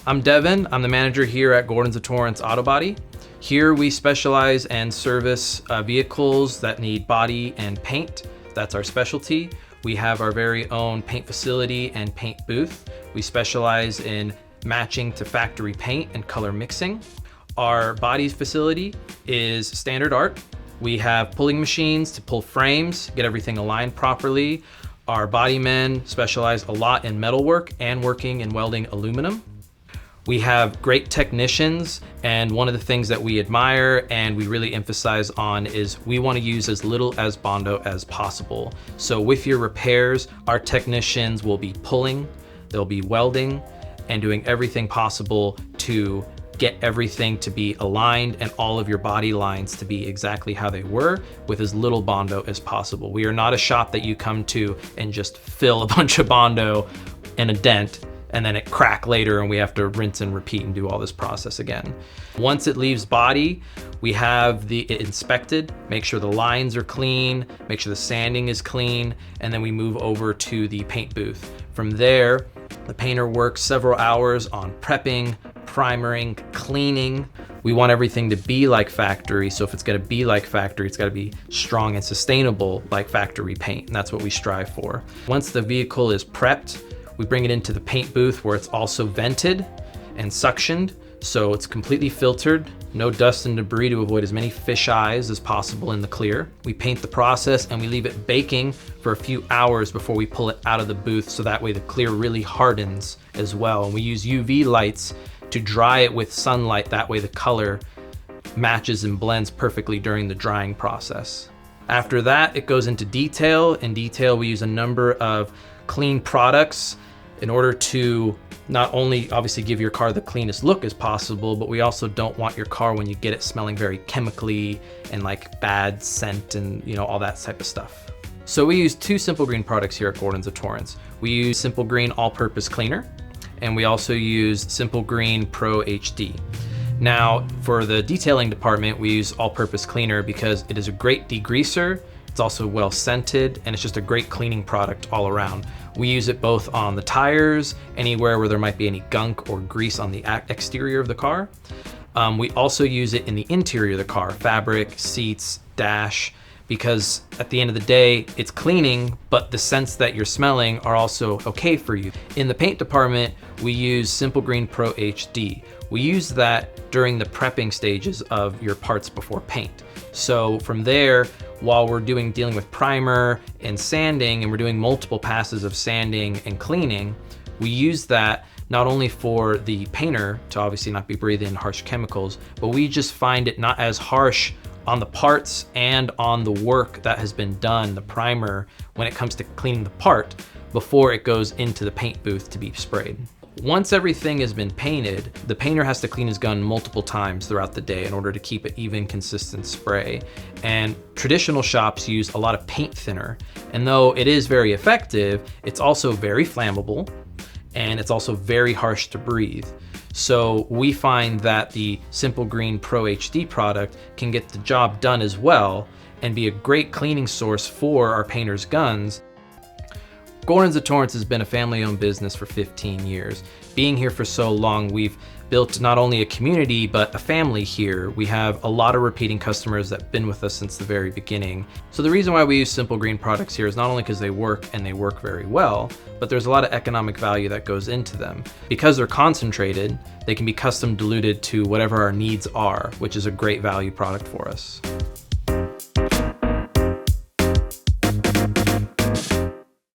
I'm Devin. I'm the manager here at Gordon's of Torrance Auto Body. Here we specialize and service vehicles that need body and paint. That's our specialty. We have our very own paint facility and paint booth. We specialize in matching to factory paint and color mixing. Our body facility is standard art. We have pulling machines to pull frames, get everything aligned properly. Our body men specialize a lot in metalwork and working in welding aluminum. We have great technicians, and one of the things that we admire and we really emphasize on is we want to use as little as Bondo as possible. So with your repairs, our technicians will be pulling, they'll be welding, and doing everything possible to get everything to be aligned and all of your body lines to be exactly how they were with as little Bondo as possible. We are not a shop that you come to and just fill a bunch of Bondo and a dent and then it crack later and we have to rinse and repeat and do all this process again. Once it leaves body, we have it inspected, make sure the lines are clean, make sure the sanding is clean, and then we move over to the paint booth. From there, the painter works several hours on prepping, primering, cleaning. We want everything to be like factory, so if it's gonna be like factory, it's gotta be strong and sustainable like factory paint, and that's what we strive for. Once the vehicle is prepped, we bring it into the paint booth where it's also vented and suctioned, so it's completely filtered, no dust and debris to avoid as many fish eyes as possible in the clear. We paint the process and we leave it baking for a few hours before we pull it out of the booth, so that way the clear really hardens as well. And we use UV lights to dry it with sunlight, that way the color matches and blends perfectly during the drying process. After that, it goes into detail. In detail, we use a number of clean products in order to not only obviously give your car the cleanest look as possible, but we also don't want your car when you get it smelling very chemically and like bad scent and all that type of stuff. So we use two Simple Green products here at Gordon's of Torrance. We use Simple Green All-Purpose Cleaner, and we also use Simple Green Pro HD. Now, for the detailing department, we use All-Purpose Cleaner because it is a great degreaser. It's also well scented, and it's just a great cleaning product all around. We use it both on the tires, anywhere where there might be any gunk or grease on the exterior of the car. We also use it in the interior of the car, fabric, seats, dash, because at the end of the day, it's cleaning, but the scents that you're smelling are also okay for you. In the paint department, we use Simple Green Pro HD. We use that during the prepping stages of your parts before paint. So from there, while we're dealing with primer and sanding, and we're doing multiple passes of sanding and cleaning, we use that not only for the painter to obviously not be breathing in harsh chemicals, but we just find it not as harsh on the parts and on the work that has been done, the primer, when it comes to cleaning the part before it goes into the paint booth to be sprayed. Once everything has been painted, the painter has to clean his gun multiple times throughout the day in order to keep an even, consistent spray. And traditional shops use a lot of paint thinner. And though it is very effective, it's also very flammable, and it's also very harsh to breathe. So we find that the Simple Green Pro HD product can get the job done as well and be a great cleaning source for our painters' guns. Gordon's of Torrance has been a family-owned business for 15 years. Being here for so long, we've built not only a community, but a family here. We have a lot of repeating customers that have been with us since the very beginning. So the reason why we use Simple Green products here is not only because they work and they work very well, but there's a lot of economic value that goes into them. Because they're concentrated, they can be custom diluted to whatever our needs are, which is a great value product for us.